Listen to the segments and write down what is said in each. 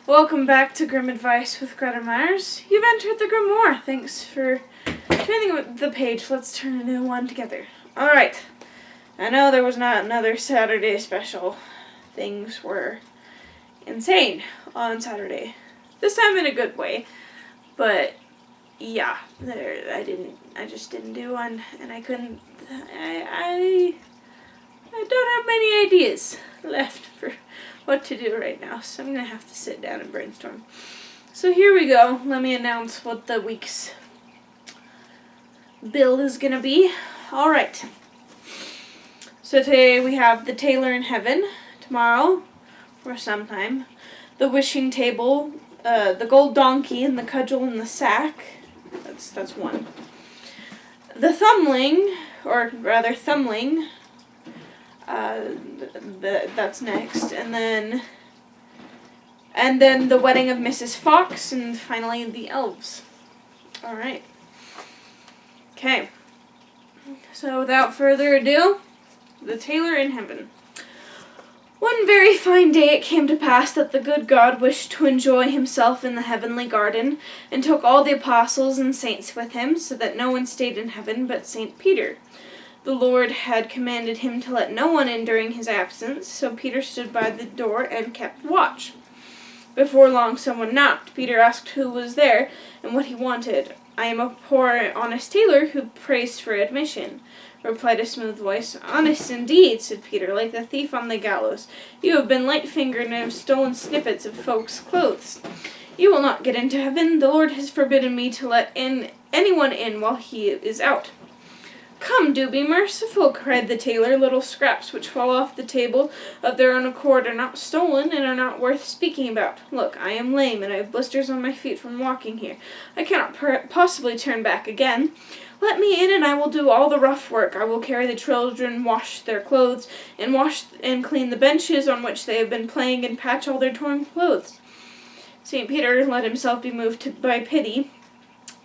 Welcome back to Grim Advice with Gretta Myers. You've entered the Grimoire. Thanks for turning the page. Let's turn a new one together. Alright. I know there was not another Saturday special. Things were insane on Saturday. This time in a good way. But, yeah. I just didn't do one. And I couldn't... I don't have many ideas left for what to do right now, so I'm going to have to sit down and brainstorm. So here we go. Let me announce what the week's bill is going to be. Alright. So today we have the Tailor in Heaven. Tomorrow, or sometime, the Wishing Table, the Gold Donkey, and the Cudgel in the Sack. That's one. The Thumbling, or rather Thumbling, that's next, and then the Wedding of Mrs. Fox, and finally the Elves. Alright. Okay. So without further ado, the Tailor in Heaven. One very fine day it came to pass that the good God wished to enjoy himself in the heavenly garden, and took all the apostles and saints with him, so that no one stayed in heaven but St. Peter. The Lord had commanded him to let no one in during his absence, so Peter stood by the door and kept watch. Before long someone knocked. Peter asked who was there and what he wanted. "I am a poor, honest tailor who prays for admission," replied a smooth voice. "Honest indeed," said Peter, "like the thief on the gallows. You have been light-fingered and have stolen snippets of folks' clothes. You will not get into heaven. The Lord has forbidden me to let anyone in while he is out." "Come, do be merciful," cried the tailor. "Little scraps which fall off the table of their own accord are not stolen and are not worth speaking about. Look, I am lame and I have blisters on my feet from walking here. I cannot possibly turn back again. Let me in and I will do all the rough work. I will carry the children, wash their clothes, and wash and clean the benches on which they have been playing, and patch all their torn clothes." St. Peter let himself be moved by pity,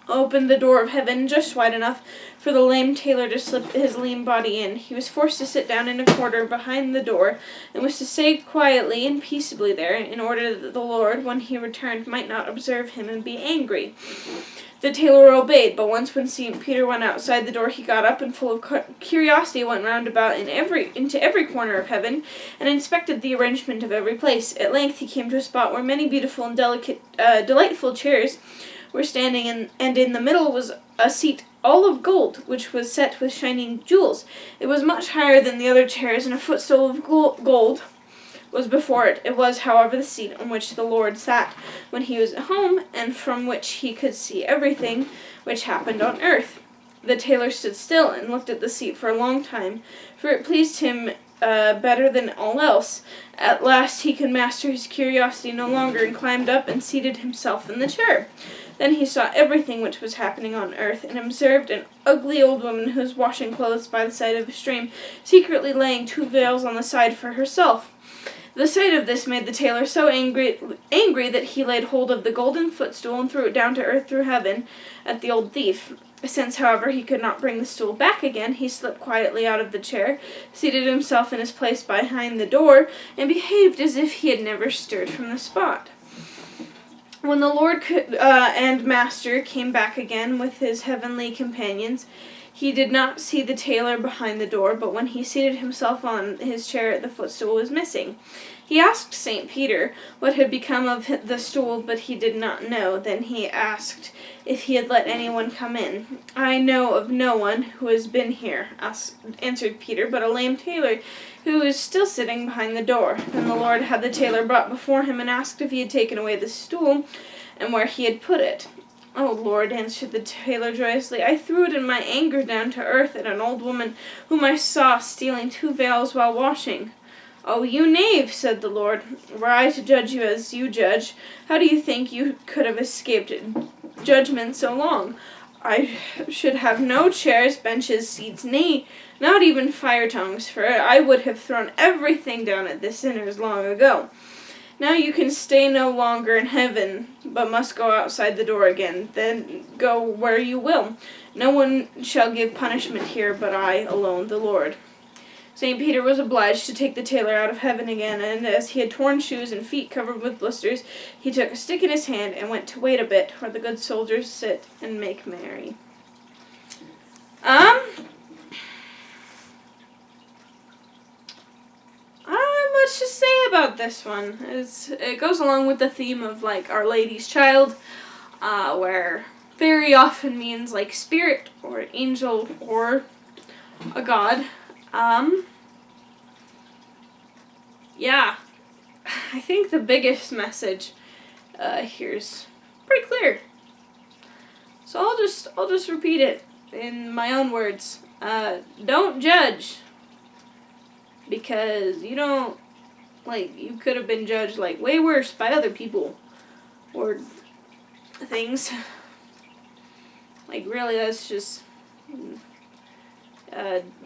opened the door of heaven just wide enough for the lame tailor to slip his lean body in. He was forced to sit down in a corner behind the door, and was to stay quietly and peaceably there, in order that the Lord, when he returned, might not observe him and be angry. The tailor obeyed, but once when St. Peter went outside the door, he got up, and full of curiosity went round about into every corner of heaven, and inspected the arrangement of every place. At length he came to a spot where many beautiful and delightful chairs were standing, and in the middle was a seat all of gold, which was set with shining jewels. It was much higher than the other chairs, and a footstool of gold was before it. It was, however, the seat on which the Lord sat when he was at home, and from which he could see everything which happened on earth. The tailor stood still and looked at the seat for a long time, for it pleased him better than all else. At last he could master his curiosity no longer, and climbed up and seated himself in the chair. Then he saw everything which was happening on earth, and observed an ugly old woman who was washing clothes by the side of a stream, secretly laying 2 veils on the side for herself. The sight of this made the tailor so angry that he laid hold of the golden footstool and threw it down to earth through heaven at the old thief. Since, however, he could not bring the stool back again, he slipped quietly out of the chair, seated himself in his place behind the door, and behaved as if he had never stirred from the spot. When the Lord and Master came back again with his heavenly companions, he did not see the tailor behind the door, but when he seated himself on his chair, the footstool was missing. He asked St. Peter what had become of the stool, but he did not know. Then he asked if he had let anyone come in. "I know of no one who has been here," answered Peter, "but a lame tailor who is still sitting behind the door." Then the Lord had the tailor brought before him, and asked if he had taken away the stool, and where he had put it. "Oh, Lord," answered the tailor joyously, "I threw it in my anger down to earth at an old woman whom I saw stealing 2 veils while washing." "Oh, you knave," said the Lord. "Were I to judge you as you judge, how do you think you could have escaped judgment so long? I should have no chairs, benches, seats, nay, not even fire tongues, for I would have thrown everything down at the sinners long ago. Now you can stay no longer in heaven, but must go outside the door again. Then go where you will. No one shall give punishment here but I alone, the Lord." St. Peter was obliged to take the tailor out of heaven again, and as he had torn shoes and feet covered with blisters, he took a stick in his hand and went to wait a bit, where the good soldiers sit and make merry. Much to say about this one. It goes along with the theme of, like, Our Lady's Child, where very often means, like, spirit or angel or a god. Yeah, I think the biggest message here's pretty clear. So I'll just repeat it in my own words. Don't judge, because you don't, like, you could have been judged, like, way worse by other people or things. Like, really, that's just,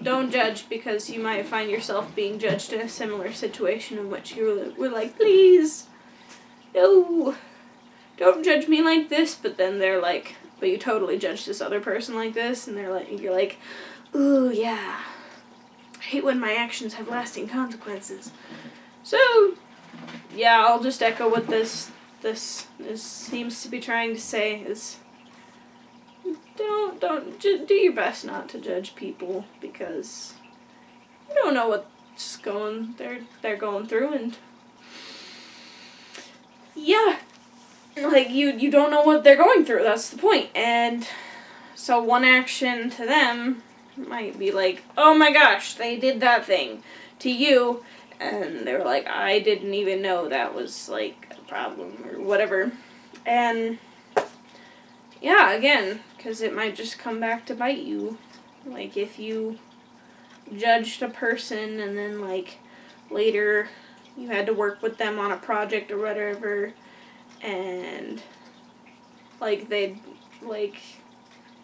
don't judge, because you might find yourself being judged in a similar situation in which you were like, please, no, don't judge me like this, but then they're like, but you totally judge this other person like this, and you're like, ooh, yeah, I hate when my actions have lasting consequences. So, yeah, I'll just echo what this seems to be trying to say is, don't do your best not to judge people, because you don't know what's they're going through, and yeah, like, you don't know what they're going through, that's the point. And so one action to them might be like, oh my gosh, they did that thing to you, and they were like, I didn't even know that was, like, a problem or whatever. And yeah, again, because it might just come back to bite you. Like, if you judged a person and then, like, later you had to work with them on a project or whatever, and, like,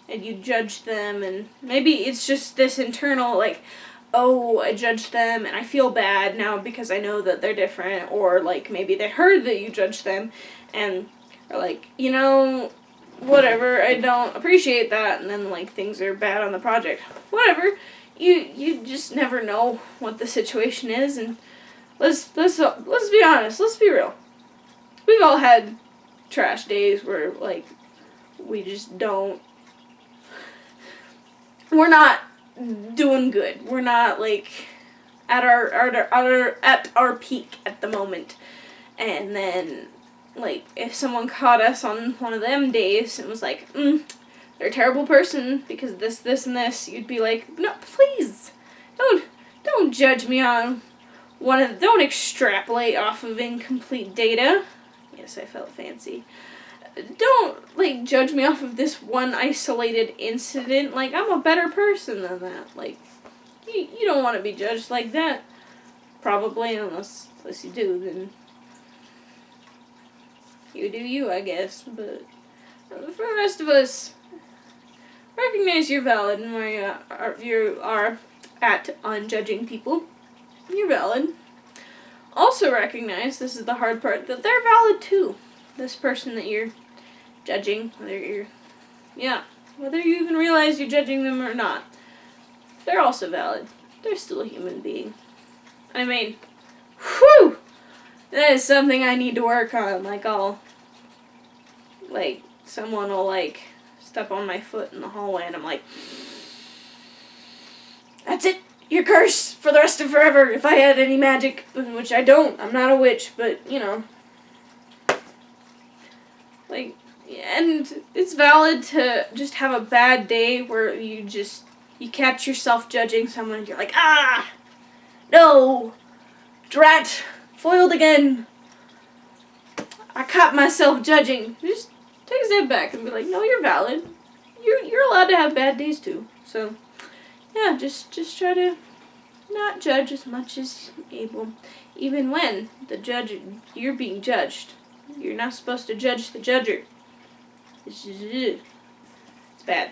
and you judged them, and maybe it's just this internal, like, oh, I judged them and I feel bad now because I know that they're different, or, like, maybe they heard that you judged them and are like, you know, whatever, I don't appreciate that, and then, like, things are bad on the project. Whatever. You just never know what the situation is, and let's be honest, let's be real. We've all had trash days where, like, we just we're not doing good. We're not, like, at our peak at the moment. And then, like, if someone caught us on one of them days and was like, they're a terrible person because this, and this, you'd be like, no, please, don't judge me on don't extrapolate off of incomplete data. Yes, I felt fancy. Don't, like, judge me off of this one isolated incident. Like, I'm a better person than that. Like, you don't want to be judged like that. Probably, unless you do, then you do you, I guess. But for the rest of us, recognize you're valid and where you are at unjudging people. You're valid. Also recognize, this is the hard part, that they're valid too. This person that you're judging, whether you even realize you're judging them or not, they're also valid. They're still a human being. I mean, whew! That is something I need to work on. Like, someone will, like, step on my foot in the hallway and I'm like, that's it! You're cursed for the rest of forever if I had any magic, which I don't. I'm not a witch, but, you know. Like, and it's valid to just have a bad day where you catch yourself judging someone and you're like, no, drat, foiled again. I caught myself judging. Just take a step back and be like, no, you're valid. You're allowed to have bad days too. So, yeah, just try to not judge as much as able. Even when you're being judged. You're not supposed to judge the judger. It's bad.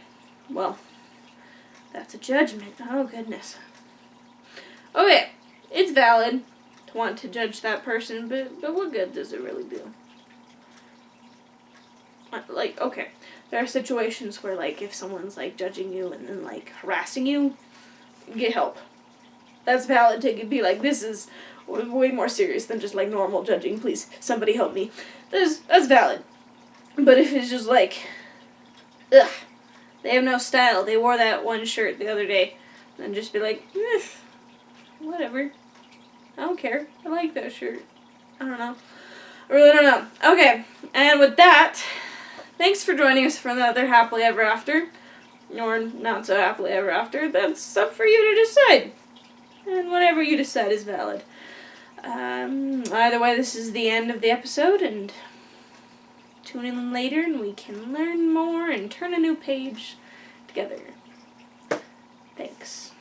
Well, that's a judgment. Oh, goodness. Okay, it's valid to want to judge that person, but what good does it really do? Like, okay, there are situations where, like, if someone's, like, judging you and then, like, harassing you, get help. that's valid to be like, this is way more serious than just like normal judging. Please, somebody help me. That's valid. But if it's just like, ugh, they have no style. They wore that one shirt the other day, then just be like, whatever. I don't care. I like that shirt. I don't know. I really don't know. Okay, and with that, thanks for joining us for another Happily Ever After. Or not so happily ever after. That's up for you to decide. And whatever you decide is valid. Either way, this is the end of the episode, and tune in later and we can learn more and turn a new page together. Thanks.